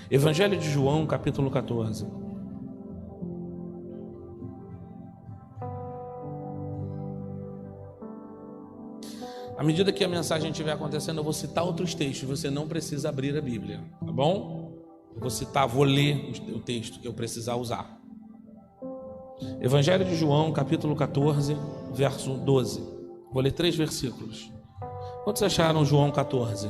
Evangelho de João, capítulo 14. À medida que a mensagem estiver acontecendo, eu vou citar outros textos, você não precisa abrir a Bíblia, tá bom? Eu vou citar, vou ler o texto que eu precisar usar. Evangelho de João, capítulo 14, verso 12. Vou ler 3 versículos. Quantos acharam João 14?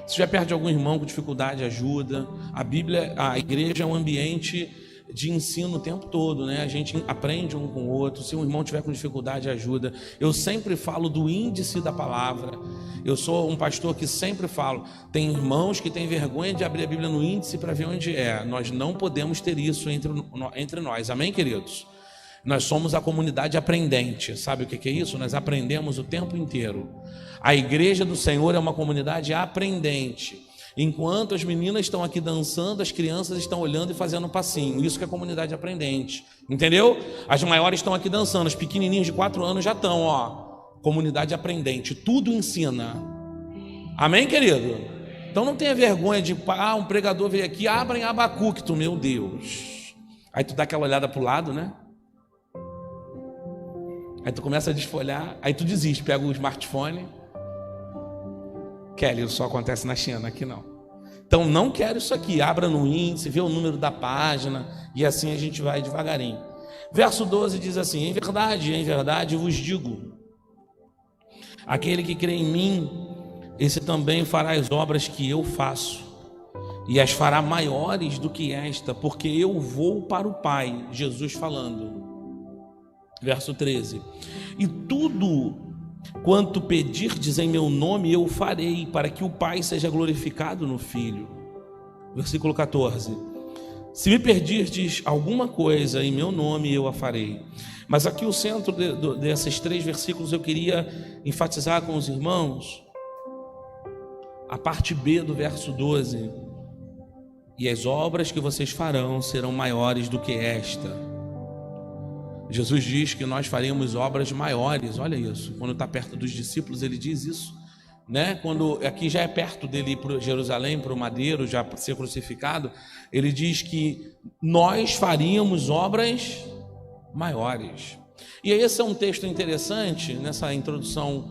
Se estiver perto de algum irmão com dificuldade, ajuda. A Bíblia, a igreja é um ambiente de ensino o tempo todo, né? A gente aprende um com o outro. Se um irmão tiver com dificuldade, ajuda. Eu sempre falo do índice da palavra. Eu sou um pastor que sempre falo, tem irmãos que têm vergonha de abrir a Bíblia no índice para ver onde é. Nós não podemos ter isso entre nós, amém, queridos? Nós somos a comunidade aprendente. Sabe o que é isso? Nós aprendemos o tempo inteiro. A igreja do Senhor é uma comunidade aprendente. Enquanto as meninas estão aqui dançando, as crianças estão olhando e fazendo um passinho. Isso que é comunidade aprendente, entendeu? As maiores estão aqui dançando, os pequenininhos de 4 anos já estão, ó. Comunidade aprendente, tudo ensina. Amém, querido? Então não tenha vergonha de, um pregador veio aqui, abrem Abacuque, tu, meu Deus. Aí tu dá aquela olhada pro lado, né? Aí tu começa a desfolhar, aí tu desiste, pega o smartphone. Kelly, isso só acontece na China, aqui não. Então não quero isso aqui, abra no índice, vê o número da página, e assim a gente vai devagarinho. Verso 12 diz assim: em verdade vos digo, aquele que crê em mim, esse também fará as obras que eu faço, e as fará maiores do que esta, porque eu vou para o Pai. Jesus falando. Verso 13: e tudo quanto pedirdes em meu nome eu farei, para que o Pai seja glorificado no Filho. Versículo 14: se me pedirdes alguma coisa em meu nome eu a farei. Mas aqui o centro desses 3 versículos eu queria enfatizar com os irmãos a parte B do verso 12: e as obras que vocês farão serão maiores do que esta. Jesus diz que nós faremos obras maiores. Olha isso, quando está perto dos discípulos ele diz isso, né? Quando aqui já é perto dele ir para Jerusalém, para o madeiro, já ser crucificado, ele diz que nós faríamos obras maiores. E aí esse é um texto interessante. Nessa introdução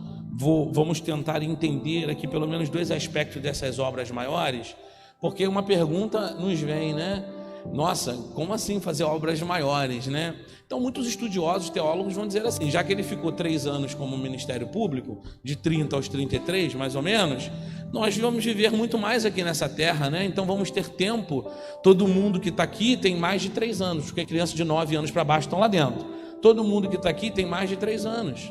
vamos tentar entender aqui pelo menos 2 aspectos dessas obras maiores, porque uma pergunta nos vem, né? Nossa, como assim fazer obras maiores, né? Então muitos estudiosos, teólogos vão dizer assim, já que ele ficou 3 anos como ministério público, de 30 aos 33 mais ou menos, nós vamos viver muito mais aqui nessa terra, né? Então vamos ter tempo. Todo mundo que está aqui tem mais de 3 anos, porque crianças de 9 anos para baixo estão lá dentro. Todo mundo que está aqui tem mais de 3 anos.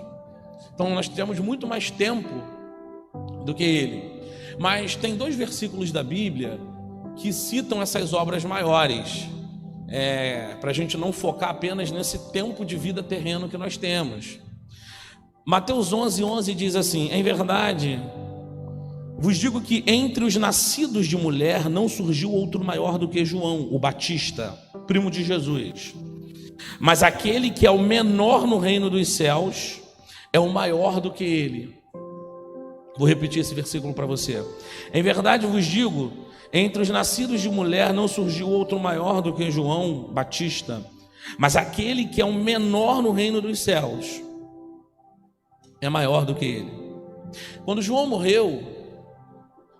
Então nós temos muito mais tempo do que ele. Mas tem 2 versículos da Bíblia que citam essas obras maiores, para a gente não focar apenas nesse tempo de vida terreno que nós temos. Mateus 11:11 diz assim: em verdade vos digo que entre os nascidos de mulher não surgiu outro maior do que João, o Batista, primo de Jesus. Mas aquele que é o menor no reino dos céus é o maior do que ele. Vou repetir esse versículo para você. Em verdade vos digo, entre os nascidos de mulher não surgiu outro maior do que João Batista, mas aquele que é o menor no reino dos céus é maior do que ele. Quando João morreu,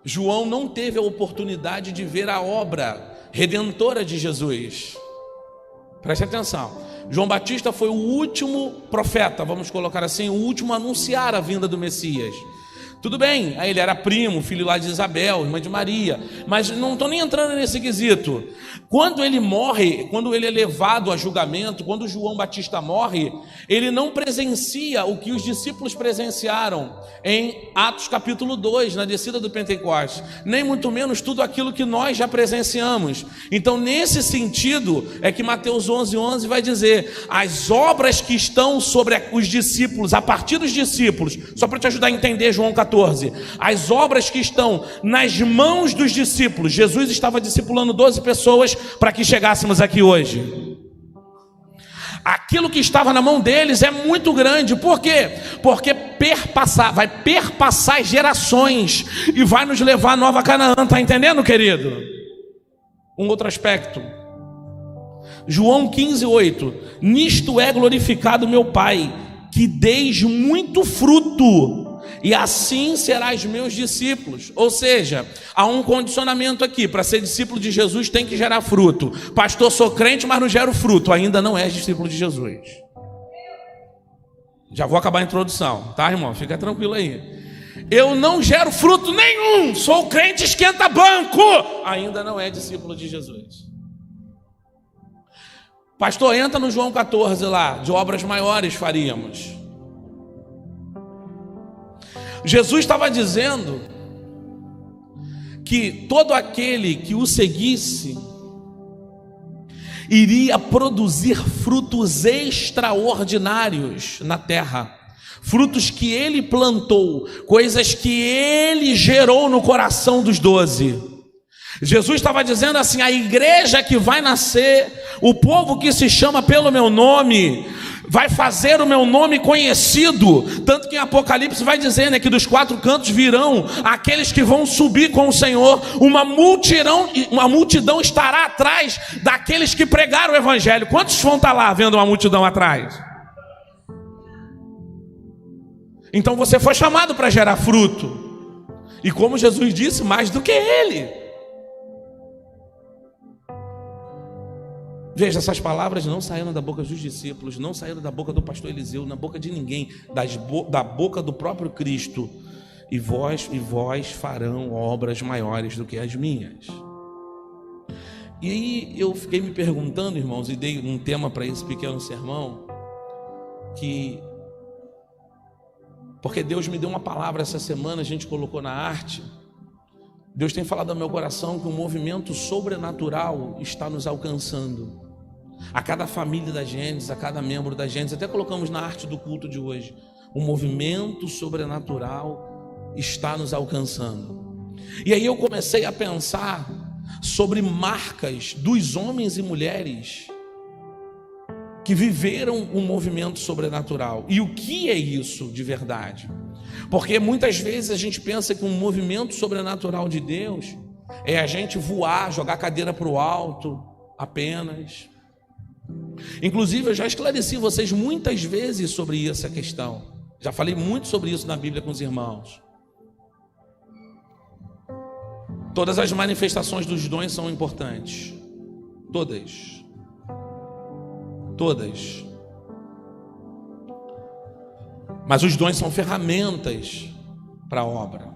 João não teve a oportunidade de ver a obra redentora de Jesus. Preste atenção. João Batista foi o último profeta, vamos colocar assim, o último a anunciar a vinda do Messias. Tudo bem, aí ele era primo, filho lá de Isabel, irmã de Maria, mas não estou nem entrando nesse quesito. Quando ele morre, quando ele é levado a julgamento, quando João Batista morre, ele não presencia o que os discípulos presenciaram em Atos capítulo 2, na descida do Pentecostes, nem muito menos tudo aquilo que nós já presenciamos. Então nesse sentido é que Mateus 11:11 vai dizer, as obras que estão sobre os discípulos, a partir dos discípulos, só para te ajudar a entender João 14, as obras que estão nas mãos dos discípulos. Jesus estava discipulando 12 pessoas para que chegássemos aqui hoje. Aquilo que estava na mão deles é muito grande. Por quê? Porque vai perpassar gerações e vai nos levar a Nova Canaã. Está entendendo, querido? Um outro aspecto. João 15:8. Nisto é glorificado meu Pai, que deis muito fruto, e assim serás meus discípulos. Ou seja, há um condicionamento aqui. Para ser discípulo de Jesus tem que gerar fruto. Pastor, sou crente, mas não gero fruto. Ainda não és discípulo de Jesus. Já vou acabar a introdução, tá, irmão? Fica tranquilo aí. Eu não gero fruto nenhum. Sou crente, esquenta banco. Ainda não é discípulo de Jesus. Pastor, entra no João 14 lá. De obras maiores faríamos. Jesus estava dizendo que todo aquele que o seguisse iria produzir frutos extraordinários na terra, frutos que ele plantou, coisas que ele gerou no coração dos 12. Jesus estava dizendo assim: a igreja que vai nascer, o povo que se chama pelo meu nome, vai fazer o meu nome conhecido. Tanto que em Apocalipse vai dizer, né, que dos 4 cantos virão aqueles que vão subir com o Senhor. Uma multidão estará atrás daqueles que pregaram o evangelho. Quantos vão estar lá vendo uma multidão atrás? Então você foi chamado para gerar fruto. E como Jesus disse, mais do que ele. Veja, essas palavras não saíram da boca dos discípulos, não saíram da boca do pastor Eliseu, na boca de ninguém, da boca do próprio Cristo. E vós farão obras maiores do que as minhas. E aí eu fiquei me perguntando, irmãos, e dei um tema para esse pequeno sermão, porque Deus me deu uma palavra essa semana, a gente colocou na arte. Deus tem falado ao meu coração que um movimento sobrenatural está nos alcançando. A cada família da Gênesis, a cada membro da Gênesis, até colocamos na arte do culto de hoje. Um movimento sobrenatural está nos alcançando. E aí eu comecei a pensar sobre marcas dos homens e mulheres que viveram um movimento sobrenatural. E o que é isso de verdade? Porque muitas vezes a gente pensa que um movimento sobrenatural de Deus é a gente voar, jogar a cadeira para o alto apenas. Inclusive eu já esclareci vocês muitas vezes sobre essa questão. Já falei muito sobre isso na Bíblia com os irmãos. Todas as manifestações dos dons são importantes. Todas. Mas os dons são ferramentas para a obra.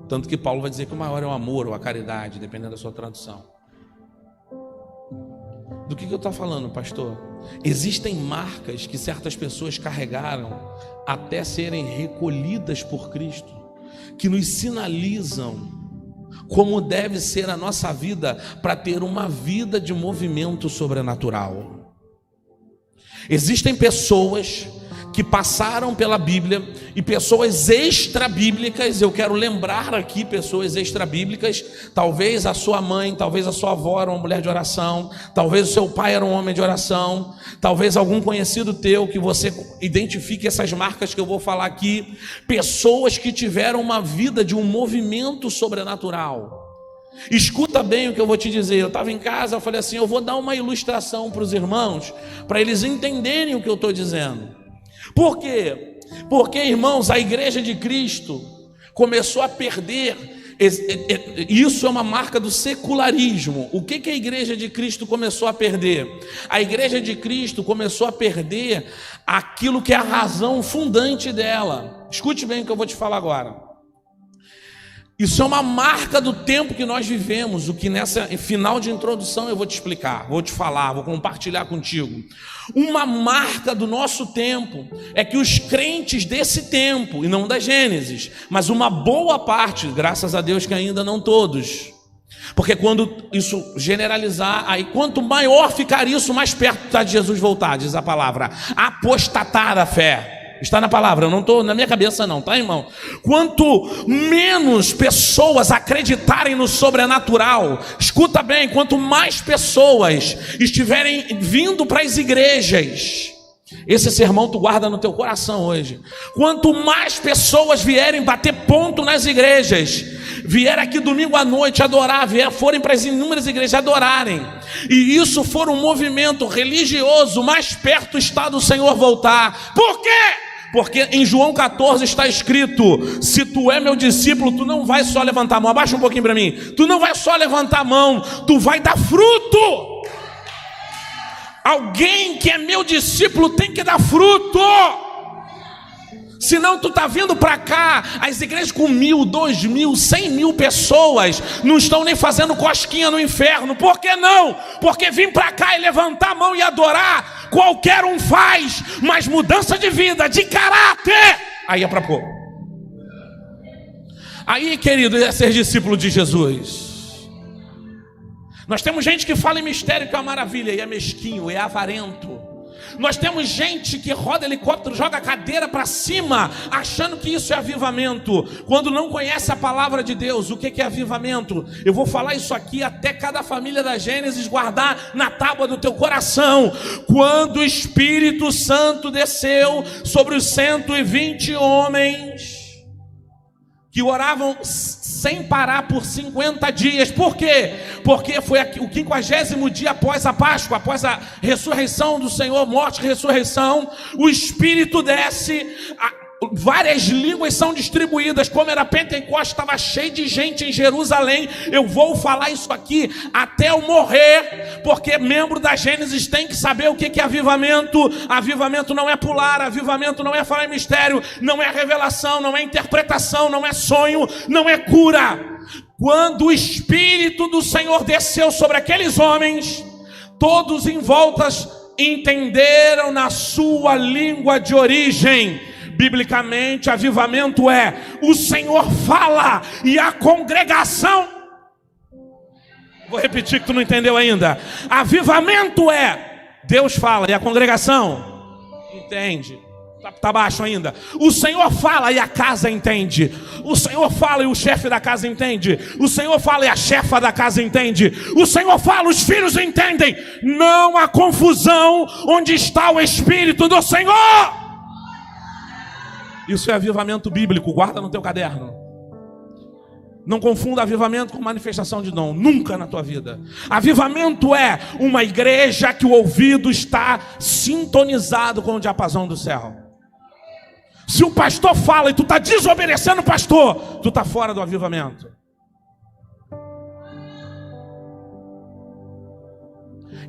Tanto que Paulo vai dizer que o maior é o amor ou a caridade, dependendo da sua tradução. Do que eu estou falando, pastor? Existem marcas que certas pessoas carregaram até serem recolhidas por Cristo, que nos sinalizam como deve ser a nossa vida para ter uma vida de movimento sobrenatural. Existem pessoas que passaram pela Bíblia e pessoas extrabíblicas. Eu quero lembrar aqui pessoas extrabíblicas. Talvez a sua mãe, talvez a sua avó era uma mulher de oração, talvez o seu pai era um homem de oração, talvez algum conhecido teu que você identifique essas marcas que eu vou falar aqui. Pessoas que tiveram uma vida de um movimento sobrenatural. Escuta bem o que eu vou te dizer. Eu estava em casa, eu falei assim: eu vou dar uma ilustração para os irmãos, para eles entenderem o que eu estou dizendo. Por quê? Porque, irmãos, a igreja de Cristo começou a perder. Isso é uma marca do secularismo. O que a igreja de Cristo começou a perder? A igreja de Cristo começou a perder aquilo que é a razão fundante dela. Escute bem o que eu vou te falar agora. Isso é uma marca do tempo que nós vivemos. O que nessa final de introdução eu vou te explicar, vou te falar, vou compartilhar contigo. Uma marca do nosso tempo é que os crentes desse tempo, e não da Gênesis, mas uma boa parte, graças a Deus que ainda não todos, porque quando isso generalizar, aí quanto maior ficar isso, mais perto está de Jesus voltar, diz a palavra. Apostatar da fé. Está na palavra, eu não estou na minha cabeça não, tá, irmão? Quanto menos pessoas acreditarem no sobrenatural, escuta bem, quanto mais pessoas estiverem vindo para as igrejas, esse sermão tu guarda no teu coração hoje. Quanto mais pessoas vierem bater ponto nas igrejas, vieram aqui domingo à noite adorar, forem para as inúmeras igrejas adorarem, e isso for um movimento religioso, mais perto está do Senhor voltar. Por quê? Porque em João 14 está escrito: se tu é meu discípulo, tu não vai só levantar a mão. Abaixa um pouquinho para mim. Tu não vai só levantar a mão, tu vai dar fruto. Alguém que é meu discípulo tem que dar fruto. Senão tu tá vindo para cá, as igrejas com 1.000, 2.000, 100.000 pessoas não estão nem fazendo cosquinha no inferno. Por que não? Porque vir para cá e levantar a mão e adorar, qualquer um faz, mas mudança de vida, de caráter, aí é para pouco. Aí, querido, é ser discípulo de Jesus. Nós temos gente que fala em mistério que é uma maravilha, e é mesquinho, é avarento. Nós temos gente que roda helicóptero, joga a cadeira para cima, achando que isso é avivamento, quando não conhece a palavra de Deus. O que é avivamento? Eu vou falar isso aqui até cada família da Gênesis guardar na tábua do teu coração. Quando o Espírito Santo desceu sobre os 120 homens que oravam sem parar por 50 dias. Por quê? Porque foi o 50º dia após a Páscoa, após a ressurreição do Senhor, morte e ressurreição. O Espírito desce, várias línguas são distribuídas. Como era Pentecostes, estava cheio de gente em Jerusalém. Eu vou falar isso aqui até eu morrer, porque membro da Gênesis tem que saber o que é avivamento. Avivamento não é pular, avivamento não é falar em mistério, não é revelação, não é interpretação, não é sonho, não é cura. Quando o Espírito do Senhor desceu sobre aqueles homens, todos em voltas entenderam na sua língua de origem. Biblicamente, avivamento é: o Senhor fala e a congregação... Vou repetir que tu não entendeu ainda. Avivamento é: Deus fala e a congregação entende. Tá baixo ainda. O Senhor fala e a casa entende. O Senhor fala e o chefe da casa entende. O Senhor fala e a chefa da casa entende. O Senhor fala, os filhos entendem. Não há confusão onde está o Espírito do Senhor. Isso é avivamento bíblico, guarda no teu caderno. Não confunda avivamento com manifestação de dom, nunca na tua vida. Avivamento é uma igreja que o ouvido está sintonizado com o diapasão do céu. Se o pastor fala e tu está desobedecendo o pastor, tu está fora do avivamento.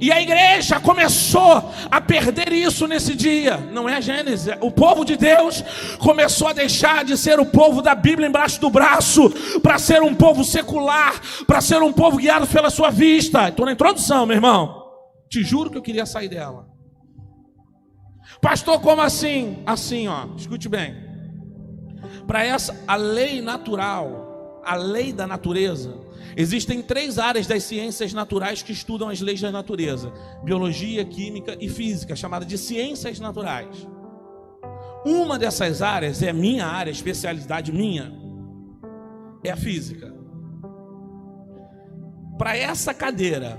E a igreja começou a perder isso nesse dia. Não é a Gênesis. O povo de Deus começou a deixar de ser o povo da Bíblia embaixo do braço, para ser um povo secular, para ser um povo guiado pela sua vista. Estou na introdução, meu irmão. Te juro que eu queria sair dela. Pastor, como assim? Assim, ó, escute bem. Para essa, a lei natural, a lei da natureza, existem 3 áreas das ciências naturais que estudam as leis da natureza: biologia, química e física, chamada de ciências naturais. Uma dessas áreas é minha área, especialidade minha, é a física. Para essa cadeira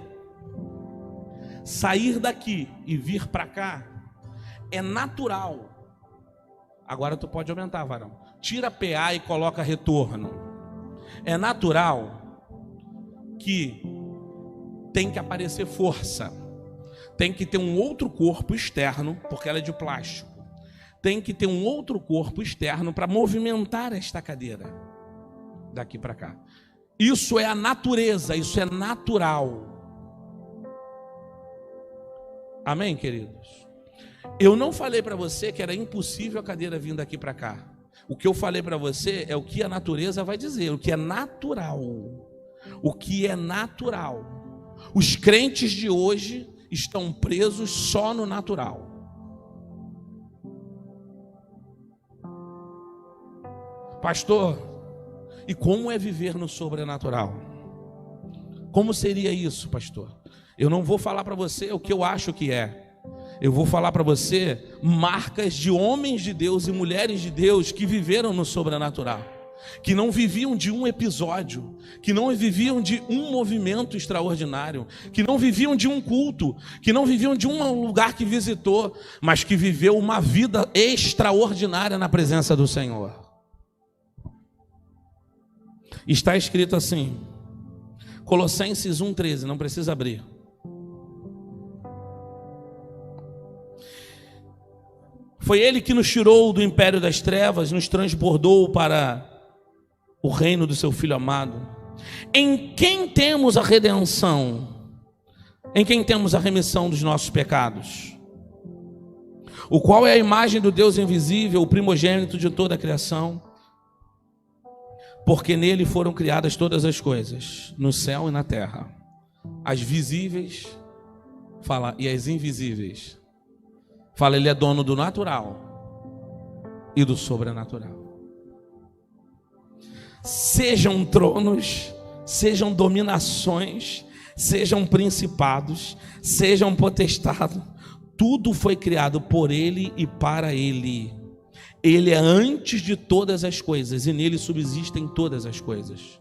sair daqui e vir para cá, é natural. Agora tu pode aumentar, varão. Tira PA e coloca retorno. É natural que tem que aparecer força, tem que ter um outro corpo externo, porque ela é de plástico, tem que ter um outro corpo externo para movimentar esta cadeira daqui para cá. Isso é a natureza, isso é natural. Amém, queridos? Eu não falei para você que era impossível a cadeira vir daqui para cá. O que eu falei para você é o que a natureza vai dizer, o que é natural. O que é natural. Os crentes de hoje estão presos só no natural. Pastor, e como é viver no sobrenatural? Como seria isso, pastor? Eu não vou falar para você o que eu acho que é. Eu vou falar para você marcas de homens de Deus e mulheres de Deus que viveram no sobrenatural, que não viviam de um episódio, que não viviam de um movimento extraordinário, que não viviam de um culto, que não viviam de um lugar que visitou, mas que viveu uma vida extraordinária na presença do Senhor. Está escrito assim, Colossenses 1,13, não precisa abrir. Foi Ele que nos tirou do império das trevas, nos transbordou para o reino do seu Filho amado, em quem temos a redenção, em quem temos a remissão dos nossos pecados, o qual é a imagem do Deus invisível, o primogênito de toda a criação, porque nele foram criadas todas as coisas, no céu e na terra, as visíveis, fala, e as invisíveis. Fala, ele é dono do natural e do sobrenatural. Sejam tronos, sejam dominações, sejam principados, sejam potestados, tudo foi criado por ele e para ele. Ele é antes de todas as coisas e nele subsistem todas as coisas.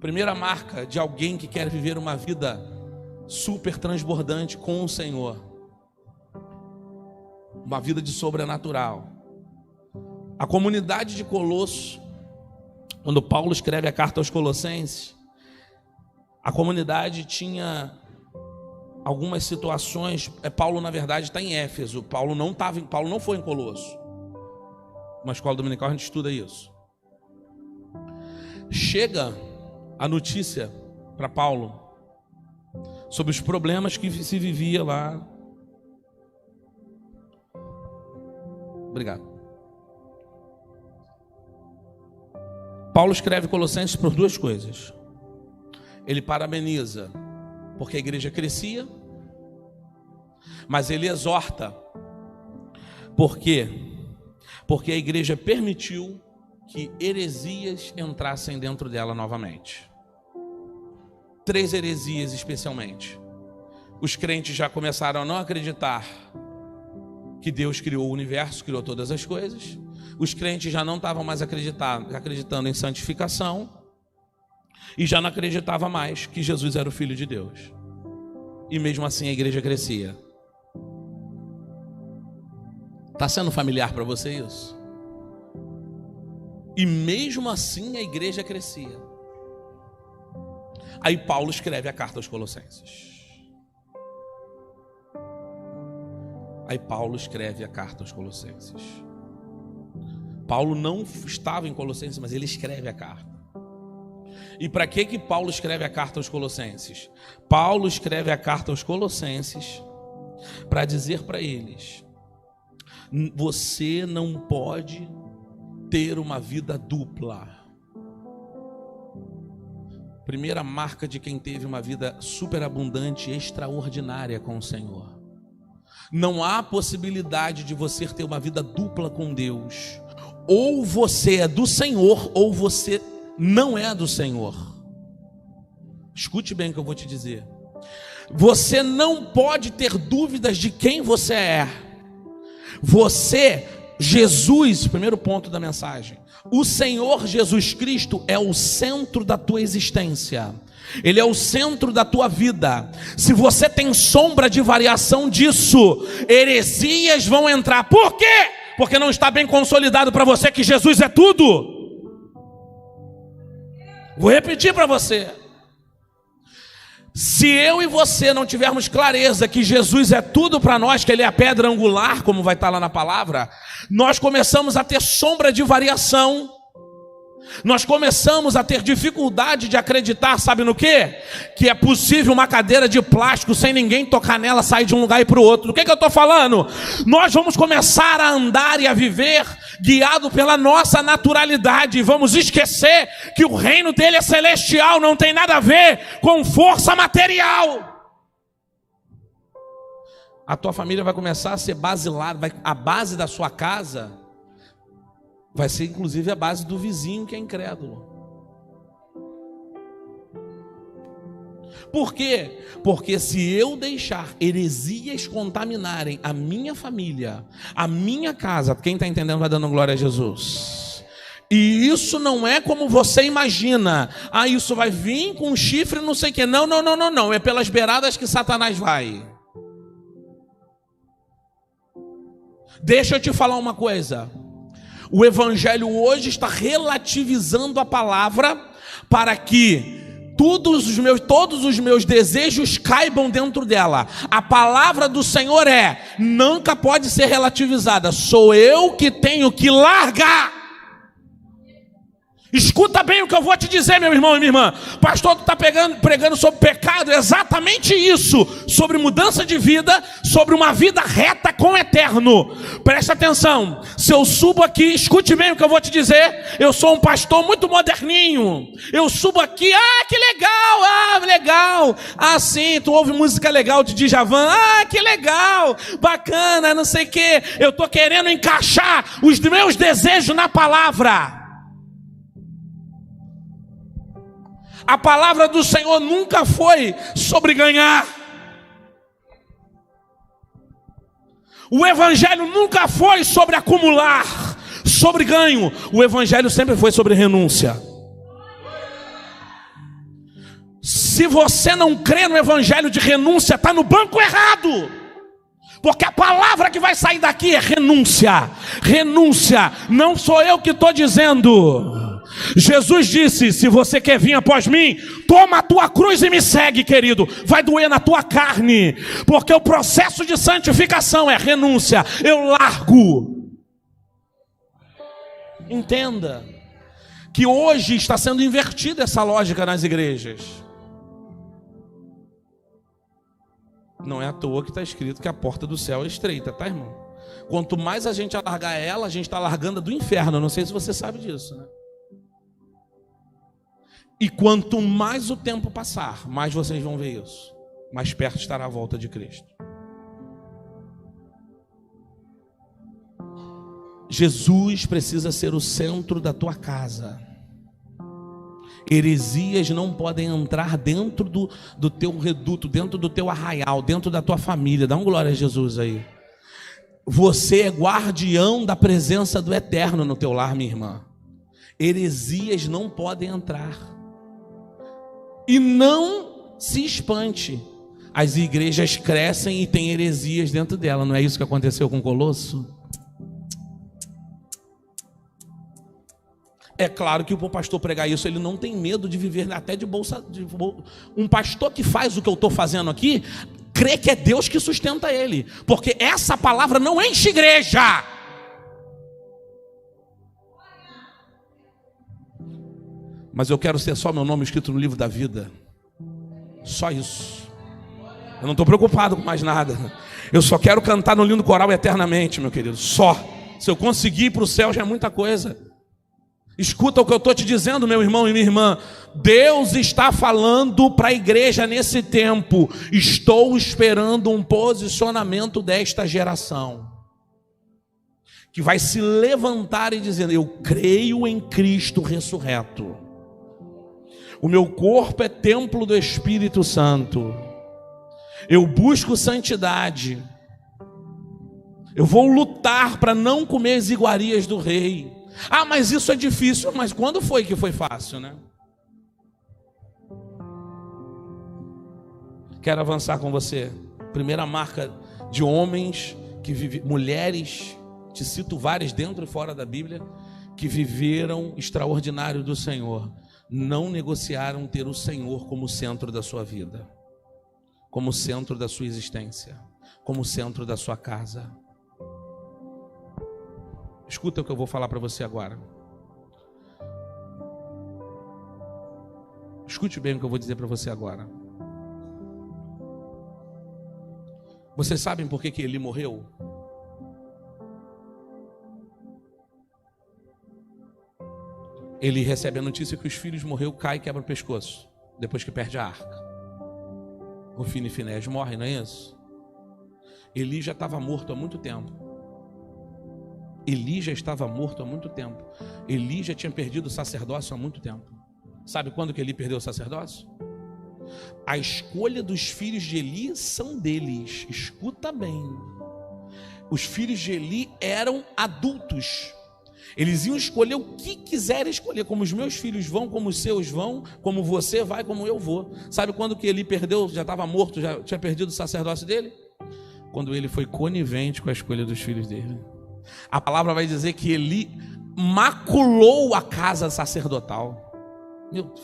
Primeira marca de alguém que quer viver uma vida super transbordante com o Senhor. Uma vida de sobrenatural. A comunidade de Colosso, quando Paulo escreve a carta aos Colossenses, a comunidade tinha algumas situações. Paulo, na verdade, está em Éfeso. Paulo não foi em Colosso. Uma escola dominical a gente estuda isso. Chega a notícia para Paulo sobre os problemas que se vivia lá. Obrigado. Paulo escreve Colossenses por duas coisas. Ele parabeniza porque a igreja crescia, mas ele exorta. Por quê? Porque a igreja permitiu que heresias entrassem dentro dela novamente. 3 heresias especialmente. Os crentes já começaram a não acreditar que Deus criou o universo, criou todas as coisas. Os crentes já não estavam mais acreditando em santificação e já não acreditavam mais que Jesus era o Filho de Deus. E mesmo assim a igreja crescia. Está sendo familiar para você isso? E mesmo assim a igreja crescia. Aí Paulo escreve a carta aos Colossenses. Paulo não estava em Colossenses, mas ele escreve a carta. E para que Paulo escreve a carta aos Colossenses? Paulo escreve a carta aos Colossenses para dizer para eles: você não pode ter uma vida dupla. Primeira marca de quem teve uma vida superabundante e extraordinária com o Senhor. Não há possibilidade de você ter uma vida dupla com Deus. Ou você é do Senhor, ou você não é do Senhor. Escute bem o que eu vou te dizer. Você não pode ter dúvidas de quem você é. Você, Jesus, primeiro ponto da mensagem. O Senhor Jesus Cristo é o centro da tua existência. Ele é o centro da tua vida. Se você tem sombra de variação disso, heresias vão entrar. Por quê? Porque não está bem consolidado para você que Jesus é tudo. Vou repetir para você. Se eu e você não tivermos clareza que Jesus é tudo para nós, que Ele é a pedra angular, como vai estar lá na palavra, nós começamos a ter sombra de variação. Nós começamos a ter dificuldade de acreditar, sabe no quê? Que é possível uma cadeira de plástico sem ninguém tocar nela, sair de um lugar e para o outro. Do que eu estou falando? Nós vamos começar a andar e a viver guiado pela nossa naturalidade. E vamos esquecer que o reino dele é celestial, não tem nada a ver com força material. A tua família vai começar a ser basilar, a base da sua casa vai ser inclusive a base do vizinho que é incrédulo. Por quê? Porque se eu deixar heresias contaminarem a minha família, a minha casa, quem está entendendo vai dando glória a Jesus. E isso não é como você imagina. Ah, isso vai vir com um chifre não sei o que. Não, não, não, não, não. É pelas beiradas que Satanás vai. Deixa eu te falar uma coisa. O evangelho hoje está relativizando a palavra para que todos os meus desejos caibam dentro dela. A palavra do Senhor nunca pode ser relativizada. Sou eu que tenho que largar. Escuta bem o que eu vou te dizer, meu irmão e minha irmã. Pastor, tu está pregando sobre pecado. É exatamente isso. Sobre mudança de vida, sobre uma vida reta com o eterno. Presta atenção. Se eu subo aqui, escute bem o que eu vou te dizer. Eu sou um pastor muito moderninho. Eu subo aqui, que legal, legal. Sim, tu ouve música legal de Djavan. Que legal, bacana, não sei o quê. Eu estou querendo encaixar os meus desejos na palavra. A palavra do Senhor nunca foi sobre ganhar. O evangelho nunca foi sobre acumular, sobre ganho. O evangelho sempre foi sobre renúncia. Se você não crê no evangelho de renúncia, está no banco errado. Porque a palavra que vai sair daqui é renúncia. Renúncia, não sou eu que estou dizendo. Jesus disse: se você quer vir após mim, toma a tua cruz e me segue, querido. Vai doer na tua carne, porque o processo de santificação é renúncia. Eu largo. Entenda que hoje está sendo invertida essa lógica nas igrejas. Não é à toa que está escrito que a porta do céu é estreita, tá, irmão? Quanto mais a gente alargar ela, a gente está largando do inferno. Eu não sei se você sabe disso, né? E quanto mais o tempo passar, mais vocês vão ver isso. Mais perto estará a volta de Cristo. Jesus precisa ser o centro da tua casa. Heresias não podem entrar dentro do teu reduto, dentro do teu arraial, dentro da tua família. Dá um glória a Jesus aí. Você é guardião da presença do Eterno no teu lar, minha irmã. Heresias não podem entrar. E não se espante. As igrejas crescem e tem heresias dentro dela. Não é isso que aconteceu com Colosso? É claro que o pastor pregar isso, ele não tem medo de viver até de bolsa. Um pastor que faz o que eu estou fazendo aqui, crê que é Deus que sustenta ele. Porque essa palavra não enche igreja. Mas eu quero ser só meu nome escrito no livro da vida. Só isso. Eu não estou preocupado com mais nada. Eu só quero cantar no lindo coral eternamente, meu querido. Só. Se eu conseguir ir para o céu já é muita coisa. Escuta o que eu estou te dizendo, meu irmão e minha irmã. Deus está falando para a igreja nesse tempo. Estou esperando um posicionamento desta geração, que vai se levantar e dizer: eu creio em Cristo ressurreto. O meu corpo é templo do Espírito Santo. Eu busco santidade. Eu vou lutar para não comer as iguarias do rei. Mas isso é difícil. Mas quando foi que foi fácil, né? Quero avançar com você. Primeira marca de homens que vivem, mulheres, te cito várias dentro e fora da Bíblia, que viveram extraordinário do Senhor. Não negociaram ter o Senhor como centro da sua vida, como centro da sua existência, como centro da sua casa. Escuta o que eu vou falar para você agora. Escute bem o que eu vou dizer para você agora. Vocês sabem por que Eli morreu? Ele recebe a notícia que os filhos morreu, cai e quebra o pescoço, depois que perde a arca. Hofni e Finés morrem, não é isso? Eli já estava morto há muito tempo. Eli já estava morto há muito tempo. Eli já tinha perdido o sacerdócio há muito tempo. Sabe quando que Eli perdeu o sacerdócio? A escolha dos filhos de Eli são deles. Escuta bem. Os filhos de Eli eram adultos. Eles iam escolher o que quiserem escolher. Como os meus filhos vão, como os seus vão, como você vai, como eu vou. Sabe quando que Eli perdeu, já estava morto, já tinha perdido o sacerdócio dele? Quando ele foi conivente com a escolha dos filhos dele. A palavra vai dizer que Eli maculou a casa sacerdotal.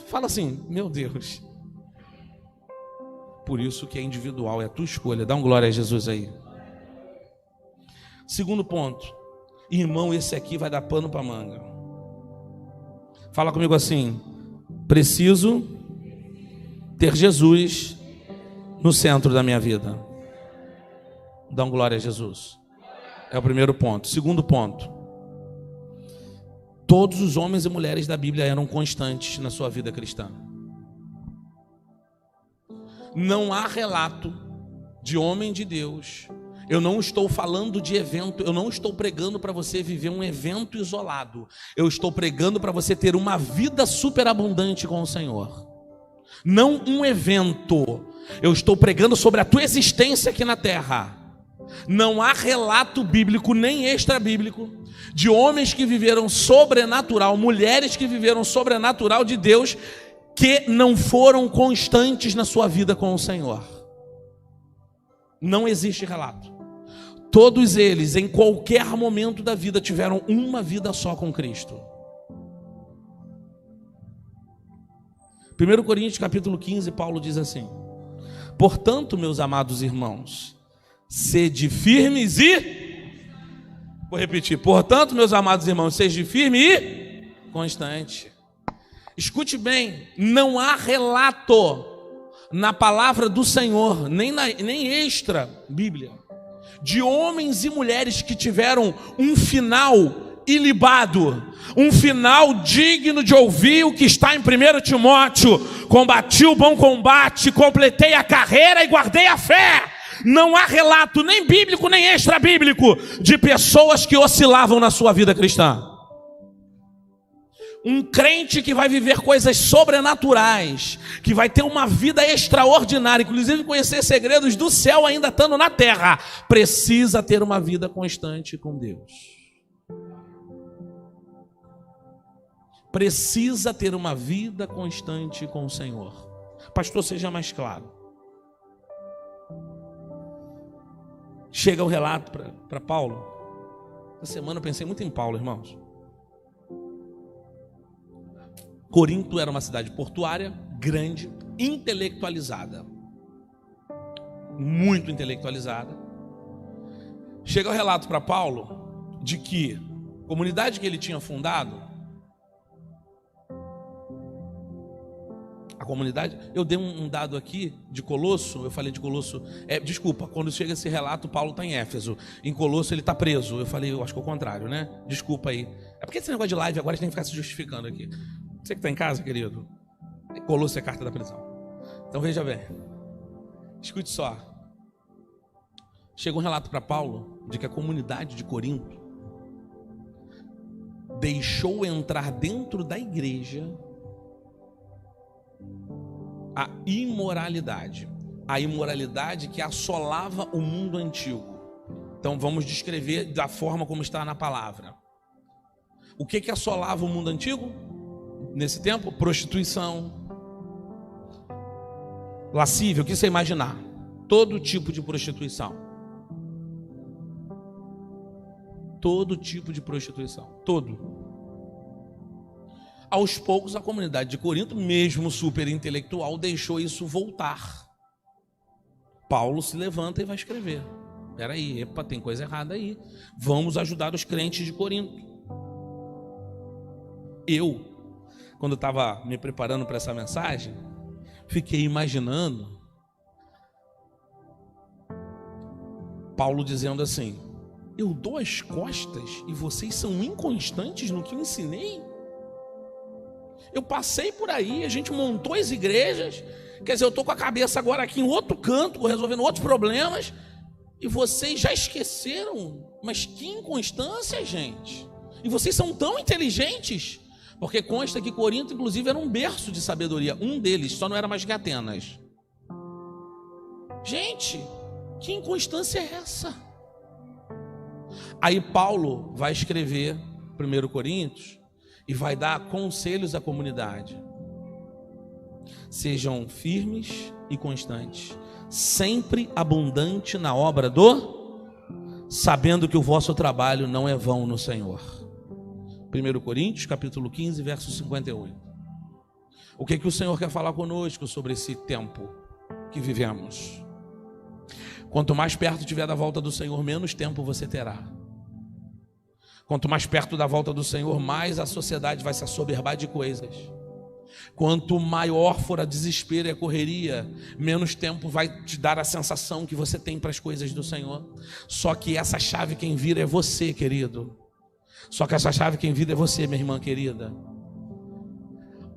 Fala assim, meu Deus. Por isso que é individual, é a tua escolha. Dá um glória a Jesus aí. Segundo ponto, irmão, esse aqui vai dar pano para manga. Fala comigo assim: preciso ter Jesus no centro da minha vida. Dá um glória a Jesus. É o primeiro ponto. Segundo ponto, todos os homens e mulheres da Bíblia eram constantes na sua vida cristã. Não há relato de homem de Deus. Eu não estou falando de evento, eu não estou pregando para você viver um evento isolado. Eu estou pregando para você ter uma vida superabundante com o Senhor. Não um evento. Eu estou pregando sobre a tua existência aqui na terra. Não há relato bíblico nem extra-bíblico de homens que viveram sobrenatural, mulheres que viveram sobrenatural de Deus, que não foram constantes na sua vida com o Senhor. Não existe relato. Todos eles, em qualquer momento da vida, tiveram uma vida só com Cristo. 1 Coríntios capítulo 15, Paulo diz assim: portanto, meus amados irmãos, sede firmes e... Vou repetir. Portanto, meus amados irmãos, sede firme e constante. Escute bem, não há relato na palavra do Senhor, nem extra Bíblia, de homens e mulheres que tiveram um final ilibado, um final digno de ouvir o que está em 1 Timóteo: combati o bom combate, completei a carreira e guardei a fé. Não há relato nem bíblico nem extra bíblico de pessoas que oscilavam na sua vida cristã. Um crente que vai viver coisas sobrenaturais, que vai ter uma vida extraordinária, inclusive conhecer segredos do céu ainda estando na terra, precisa ter uma vida constante com Deus. Precisa ter uma vida constante com o Senhor. Pastor, seja mais claro. Chega o relato para Paulo. Essa semana eu pensei muito em Paulo, irmãos. Corinto era uma cidade portuária, grande, intelectualizada. Muito intelectualizada. Chega o relato para Paulo de que a comunidade que ele tinha fundado, a comunidade, eu dei um dado aqui de Colosso, eu falei de Colosso, desculpa, quando chega esse relato, Paulo está em Éfeso, em Colosso ele está preso, eu falei, eu acho que é o contrário, né? Desculpa aí. É porque esse negócio de live agora a gente tem que ficar se justificando aqui. Você que está em casa, querido, Colosso é carta da prisão. Então veja bem, escute só. Chega um relato para Paulo de que a comunidade de Corinto deixou entrar dentro da igreja a imoralidade que assolava o mundo antigo. Então vamos descrever da forma como está na palavra. O que assolava o mundo antigo? Nesse tempo, prostituição, lascívia, o que você imaginar, todo tipo de prostituição, todo. Aos poucos a comunidade de Corinto, mesmo super intelectual, deixou isso voltar. Paulo se levanta e vai escrever: peraí, tem coisa errada aí, vamos ajudar os crentes de Corinto. Quando eu estava me preparando para essa mensagem, fiquei imaginando Paulo dizendo assim: eu dou as costas e vocês são inconstantes no que eu ensinei? Eu passei por aí, a gente montou as igrejas, quer dizer, eu estou com a cabeça agora aqui em outro canto, resolvendo outros problemas, e vocês já esqueceram? Mas que inconstância, gente! E vocês são tão inteligentes, porque consta que Corinto, inclusive, era um berço de sabedoria, um deles, só não era mais que Atenas. Gente, que inconstância é essa? Aí Paulo vai escrever 1 Coríntios e vai dar conselhos à comunidade. Sejam firmes e constantes, sempre abundante na obra sabendo que o vosso trabalho não é vão no Senhor. 1 Coríntios, capítulo 15, verso 58. O que o Senhor quer falar conosco sobre esse tempo que vivemos? Quanto mais perto estiver da volta do Senhor, menos tempo você terá. Quanto mais perto da volta do Senhor, mais a sociedade vai se assoberbar de coisas. Quanto maior for a desespero e a correria, menos tempo vai te dar a sensação que você tem para as coisas do Senhor. Só que essa chave quem vira é você, querido. Só que essa chave quem vira é você, minha irmã querida.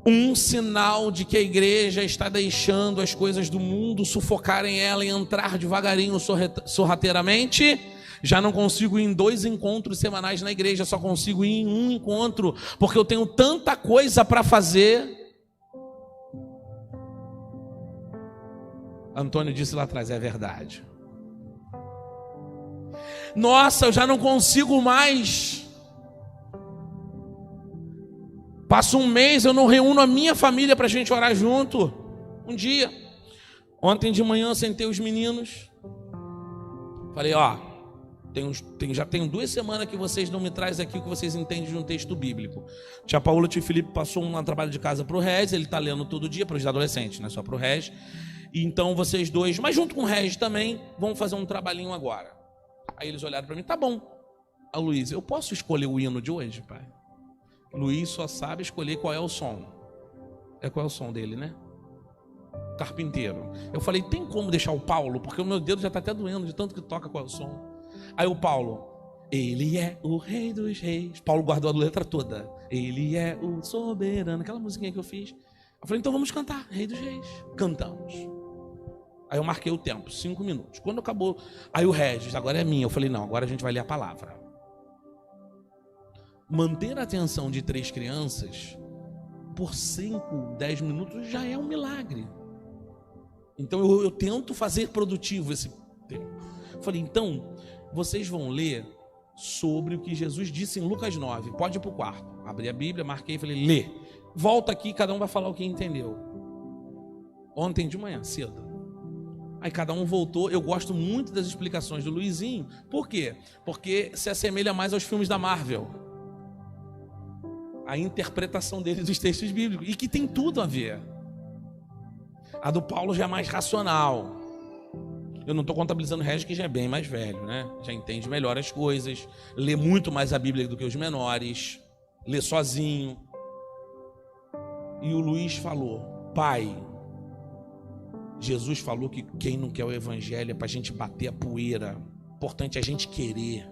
Um sinal de que a igreja está deixando as coisas do mundo sufocarem ela e entrar devagarinho, sorrateiramente. Já não consigo ir em 2 encontros semanais na igreja, só consigo ir em 1 encontro, porque eu tenho tanta coisa para fazer. Antônio disse lá atrás, é verdade. Nossa, eu já não consigo mais. Passa um mês, eu não reúno a minha família para a gente orar junto. Um dia, ontem de manhã, sentei os meninos. Falei, já tenho 2 semanas que vocês não me trazem aqui o que vocês entendem de um texto bíblico. Tia Paula e o tio Felipe passou um trabalho de casa para o Regis, ele está lendo todo dia para os adolescentes, não é só para o Regis. Então vocês dois, mas junto com o Regis também, vão fazer um trabalhinho agora. Aí eles olharam para mim, tá bom. A Luiz, eu posso escolher o hino de hoje, pai? Luiz só sabe escolher qual é o som. Qual é o som dele, né? Carpinteiro. Eu falei, tem como deixar o Paulo? Porque o meu dedo já está até doendo de tanto que toca qual é o som. Aí o Paulo, ele é o rei dos reis. Paulo guardou a letra toda. Ele é o soberano. Aquela musiquinha que eu fiz. Eu falei, então vamos cantar, rei dos reis. Cantamos. Aí eu marquei o tempo, 5 minutos. Quando acabou, aí o Regis, agora é minha. Eu falei, não, agora a gente vai ler a palavra. Manter a atenção de 3 crianças por 5, 10 minutos já é um milagre. Então eu tento fazer produtivo esse tempo. Falei, então, vocês vão ler sobre o que Jesus disse em Lucas 9. Pode ir para o quarto. Abri a Bíblia, marquei e falei, lê. Volta aqui, cada um vai falar o que entendeu. Ontem de manhã, cedo. Aí cada um voltou. Eu gosto muito das explicações do Luizinho. Por quê? Porque se assemelha mais aos filmes da Marvel. A interpretação dele dos textos bíblicos. E que tem tudo a ver. A do Paulo já é mais racional. Eu não estou contabilizando o Regis, que já é bem mais velho, né? Já entende melhor as coisas. Lê muito mais a Bíblia do que os menores. Lê sozinho. E o Luiz falou, pai, Jesus falou que quem não quer o evangelho é para a gente bater a poeira. Importante é a gente querer.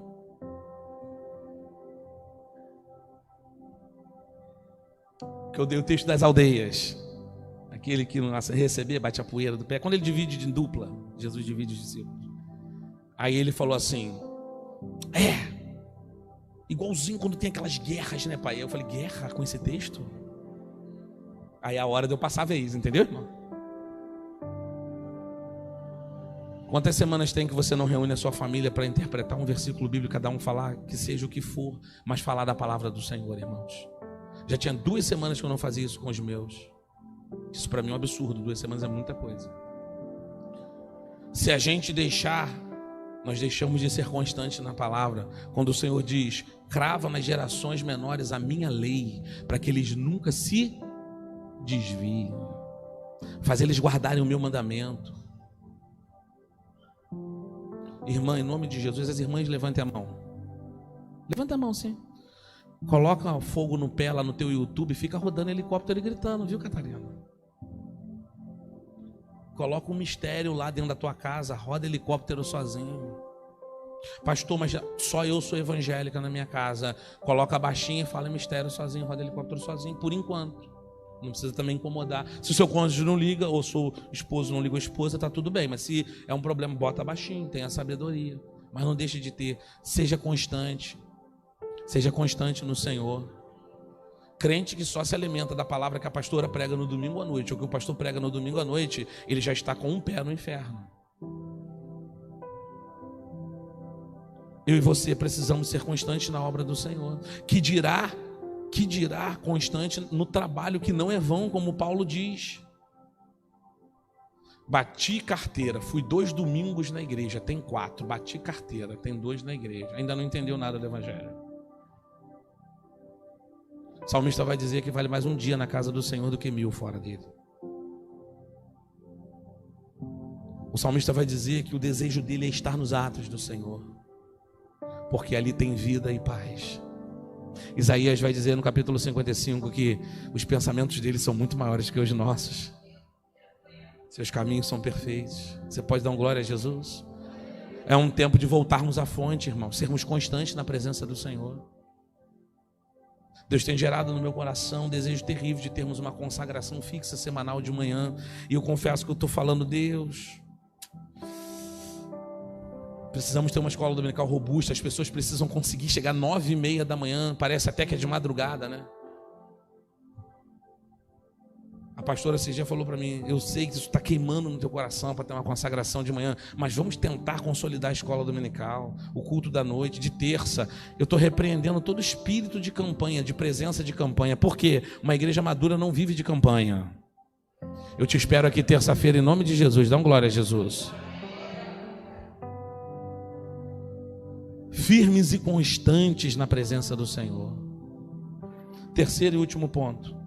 Que eu dei o texto das aldeias. Aquele que não receber, bate a poeira do pé. Quando ele divide em dupla, Jesus divide os discípulos. Aí ele falou assim, igualzinho quando tem aquelas guerras, né, pai? Eu falei, guerra com esse texto? Aí a hora de eu passar a vez, entendeu, irmão? Quantas semanas tem que você não reúne a sua família para interpretar um versículo bíblico, cada um falar que seja o que for, mas falar da palavra do Senhor, irmãos? Já tinha 2 semanas que eu não fazia isso com os meus. Isso para mim é um absurdo, 2 semanas é muita coisa. Se a gente deixar, nós deixamos de ser constantes na palavra. Quando o Senhor diz, crava nas gerações menores a minha lei, para que eles nunca se desviem. Faz eles guardarem o meu mandamento. Irmã, em nome de Jesus, as irmãs levantem a mão. Levanta a mão, sim. Coloca fogo no pé lá no teu YouTube, fica rodando helicóptero e gritando, viu, Catarina? Coloca um mistério lá dentro da tua casa, roda helicóptero sozinho. Pastor, mas só eu sou evangélica na minha casa. Coloca baixinho e fala mistério sozinho, roda helicóptero sozinho, por enquanto. Não precisa também incomodar. Se o seu cônjuge não liga, ou seu esposo não liga a esposa, tá tudo bem. Mas se é um problema, bota baixinho, tenha sabedoria. Mas não deixe de ter, seja constante. Seja constante no Senhor. Crente que só se alimenta da palavra que a pastora prega no domingo à noite, ou que o pastor prega no domingo à noite, ele já está com um pé no inferno. Eu e você precisamos ser constantes na obra do Senhor. Que dirá constante no trabalho que não é vão, como Paulo diz. Bati carteira, fui 2 domingos na igreja, tem 4. Bati carteira, tem 2 na igreja. Ainda não entendeu nada do evangelho. O salmista vai dizer que vale mais um dia na casa do Senhor do que 1000 fora dele. O salmista vai dizer que o desejo dele é estar nos atos do Senhor, porque ali tem vida e paz. Isaías vai dizer no capítulo 55 que os pensamentos dele são muito maiores que os nossos. Seus caminhos são perfeitos. Você pode dar um glória a Jesus? É um tempo de voltarmos à fonte, irmão, sermos constantes na presença do Senhor. Deus tem gerado no meu coração um desejo terrível de termos uma consagração fixa semanal de manhã. E eu confesso que eu estou falando, Deus, precisamos ter uma escola dominical robusta. As pessoas precisam conseguir chegar 9h30 da manhã. Parece até que é de madrugada, né? A pastora esse dia falou para mim: eu sei que isso está queimando no teu coração para ter uma consagração de manhã, mas vamos tentar consolidar a escola dominical, o culto da noite, de terça. Eu estou repreendendo todo espírito de campanha, de presença de campanha. Por quê? Uma igreja madura não vive de campanha. Eu te espero aqui terça-feira em nome de Jesus. Dá um glória a Jesus. Firmes e constantes na presença do Senhor. Terceiro e último ponto.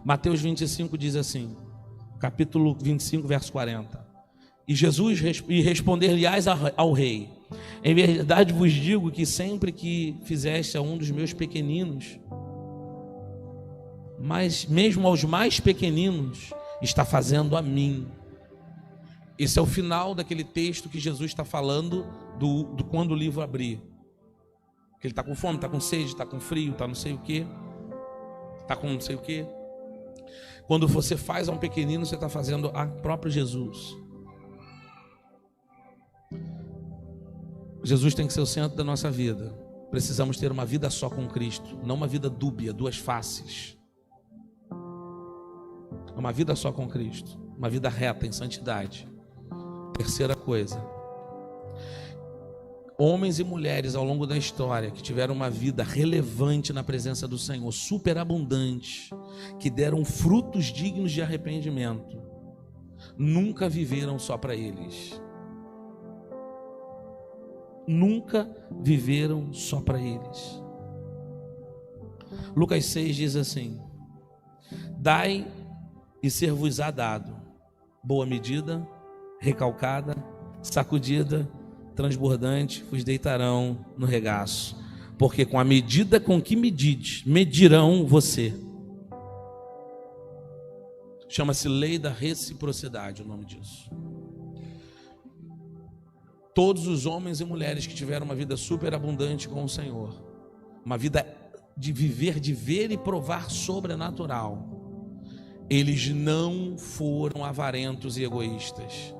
Mateus 25 diz assim, capítulo 25, verso 40. E Jesus responder-lhe-ás ao rei: em verdade vos digo que sempre que fizeste a um dos meus pequeninos, mas mesmo aos mais pequeninos, está fazendo a mim. Esse é o final daquele texto que Jesus está falando do quando o livro abrir. Que ele está com fome, está com sede, está com frio, está não sei o quê. Está com não sei o quê. Quando você faz a um pequenino, você está fazendo a próprio Jesus. Jesus tem que ser o centro da nossa vida. Precisamos ter uma vida só com Cristo, não uma vida dúbia, duas faces. Uma vida só com Cristo, uma vida reta em santidade. Terceira coisa, homens e mulheres ao longo da história que tiveram uma vida relevante na presença do Senhor, superabundante, que deram frutos dignos de arrependimento, nunca viveram só para eles. Nunca viveram só para eles. Lucas 6 diz assim: dai e ser-vos-á dado, boa medida, recalcada, sacudida, transbordante, vos deitarão no regaço, porque com a medida com que medides, medirão você. Chama-se lei da reciprocidade, o nome disso. Todos os homens e mulheres que tiveram uma vida superabundante com o Senhor, uma vida de viver, de ver e provar sobrenatural, eles não foram avarentos e egoístas.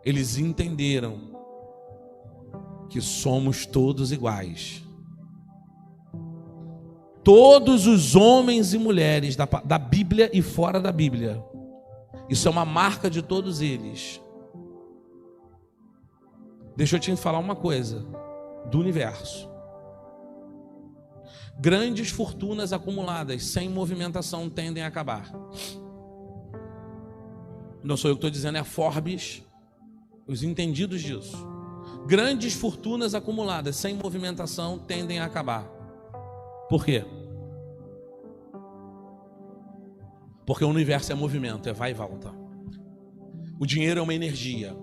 Eles entenderam que somos todos iguais. Todos os homens e mulheres da Bíblia e fora da Bíblia, isso é uma marca de todos eles. Deixa eu te falar uma coisa do universo. Grandes fortunas acumuladas sem movimentação tendem a acabar. Não sou eu que estou dizendo, é a Forbes, os entendidos disso. Grandes fortunas acumuladas sem movimentação tendem a acabar. Por quê? Porque o universo é movimento, é vai e volta. O dinheiro é uma energia.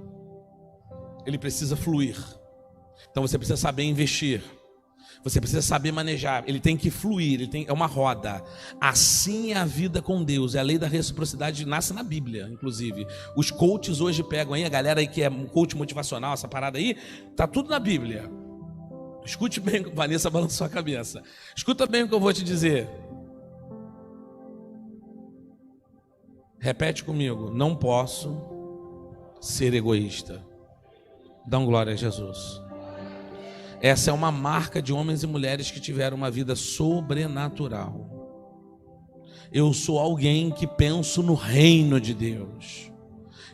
Ele precisa fluir. Então você precisa saber investir. Você precisa saber manejar. Ele tem que fluir, é uma roda. Assim é a vida com Deus. É a lei da reciprocidade, nasce na Bíblia, inclusive. Os coaches hoje pegam aí, a galera aí que é coach motivacional, essa parada aí, tá tudo na Bíblia. Escute bem, Vanessa balançou a cabeça. Escuta bem o que eu vou te dizer. Repete comigo: não posso ser egoísta. Dá um glória a Jesus. Essa é uma marca de homens e mulheres que tiveram uma vida sobrenatural. Eu sou alguém que penso no reino de Deus.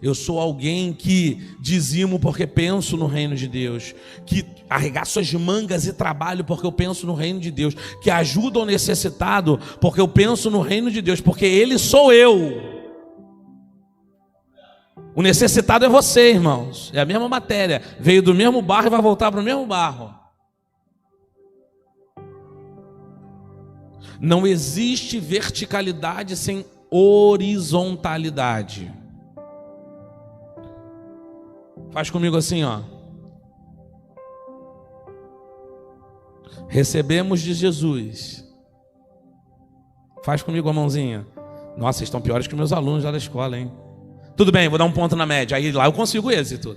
Eu sou alguém que dizimo porque penso no reino de Deus, que arregaço as mangas e trabalho porque eu penso no reino de Deus, que ajudo ao necessitado porque eu penso no reino de Deus, porque Ele sou eu. O necessitado é você, irmãos. É a mesma matéria. Veio do mesmo barro e vai voltar para o mesmo barro. Não existe verticalidade sem horizontalidade. Faz comigo assim, ó. Recebemos de Jesus. Faz comigo a mãozinha. Nossa, vocês estão piores que meus alunos lá da escola, hein? Tudo bem, vou dar um ponto na média. Aí lá eu consigo êxito.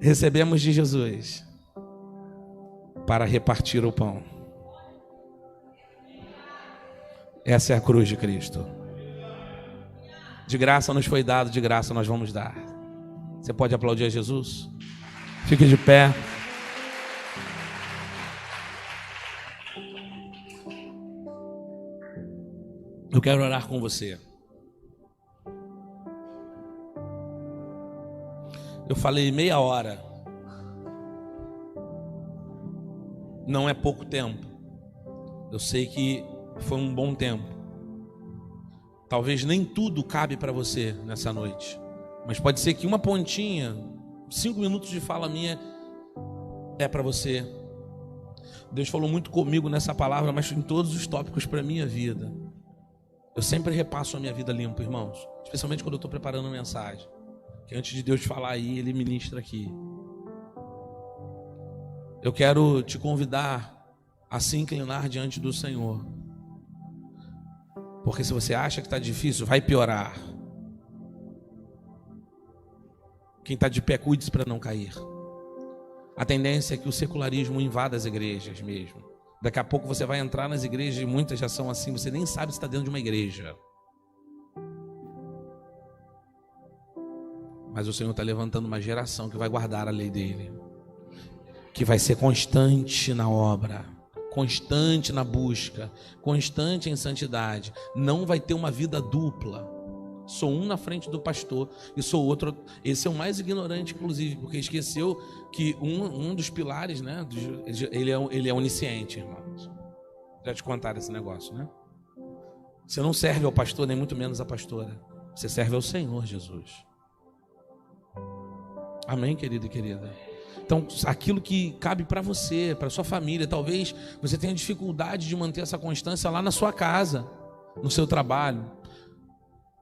Recebemos de Jesus para repartir o pão. Essa é a cruz de Cristo. De graça nos foi dado, de graça nós vamos dar. Você pode aplaudir a Jesus? Fique de pé. Eu quero orar com você. Eu falei meia hora. Não é pouco tempo. Eu sei que foi um bom tempo. Talvez nem tudo cabe para você nessa noite. Mas pode ser que uma pontinha, 5 minutos de fala minha, é para você. Deus falou muito comigo nessa palavra, mas em todos os tópicos para a minha vida. Eu sempre repasso a minha vida limpa, irmãos. Especialmente quando eu estou preparando uma mensagem. Que antes de Deus falar aí, Ele ministra aqui. Eu quero te convidar a se inclinar diante do Senhor. Porque se você acha que está difícil, vai piorar. Quem está de pé, cuide-se para não cair. A tendência é que o secularismo invada as igrejas mesmo. Daqui a pouco você vai entrar nas igrejas e muitas já são assim, você nem sabe se está dentro de uma igreja. Mas o Senhor está levantando uma geração que vai guardar a lei dele, que vai ser constante na obra, constante na busca, constante em santidade. Não vai ter uma vida dupla. Sou um na frente do pastor e sou outro. Esse é o mais ignorante, inclusive, porque esqueceu que um dos pilares, né? Ele é onisciente, irmãos. Já te contaram esse negócio, né? Você não serve ao pastor, nem muito menos à pastora. Você serve ao Senhor Jesus. Amém, querido e querida? Então, aquilo que cabe para você, para sua família, talvez você tenha dificuldade de manter essa constância lá na sua casa, no seu trabalho.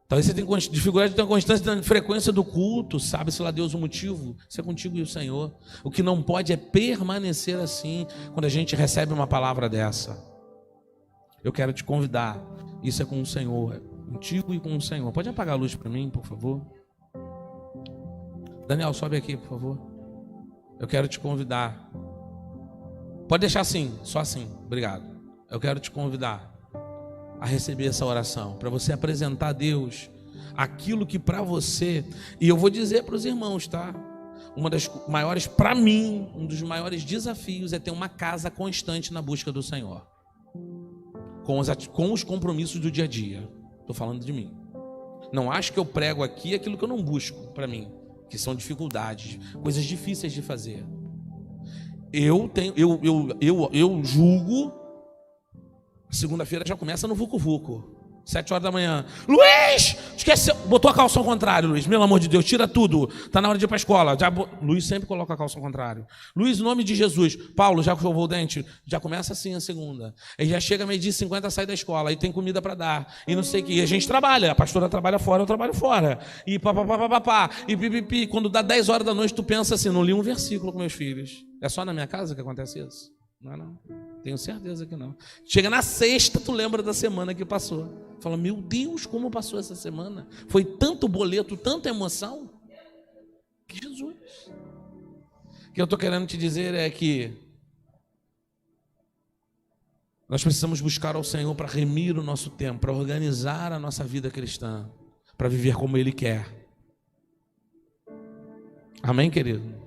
Talvez você tenha dificuldade de ter uma constância na frequência do culto, sabe-se lá Deus o motivo, isso é contigo e o Senhor. O que não pode é permanecer assim quando a gente recebe uma palavra dessa. Eu quero te convidar, isso é com o Senhor, é contigo e com o Senhor. Pode apagar a luz para mim, por favor? Daniel, sobe aqui, por favor. Eu quero te convidar. Pode deixar assim, só assim, obrigado. Eu quero te convidar a receber essa oração, para você apresentar a Deus aquilo que para você, e eu vou dizer para os irmãos, tá? Uma das maiores, para mim, um dos maiores desafios é ter uma casa constante na busca do Senhor, com os compromissos do dia a dia. Estou falando de mim. Não acho que eu prego aqui aquilo que eu não busco para mim, que são dificuldades, coisas difíceis de fazer. Eu julgo. Segunda-feira já começa no vucu-vucu. 7 horas da manhã. Luiz! Esqueceu. Botou a calça ao contrário, Luiz. Pelo amor de Deus, tira tudo. Está na hora de ir para a escola. Luiz sempre coloca a calça ao contrário. Luiz, em nome de Jesus. Paulo, já escovou o dente? Já começa assim a segunda. Ele já chega 12h50, sai da escola. Aí tem comida para dar. E não sei o que. E a gente trabalha. A pastora trabalha fora, eu trabalho fora. E papapá. E pipipi. Quando dá 10 horas da noite, tu pensa assim, não li um versículo com meus filhos. É só na minha casa que acontece isso? Não. Tenho certeza que não. Chega na sexta, tu lembra da semana que passou. Fala, meu Deus, como passou essa semana? Foi tanto boleto, tanta emoção. Jesus. O que eu estou querendo te dizer é que nós precisamos buscar ao Senhor para remir o nosso tempo, para organizar a nossa vida cristã, para viver como Ele quer. Amém, querido?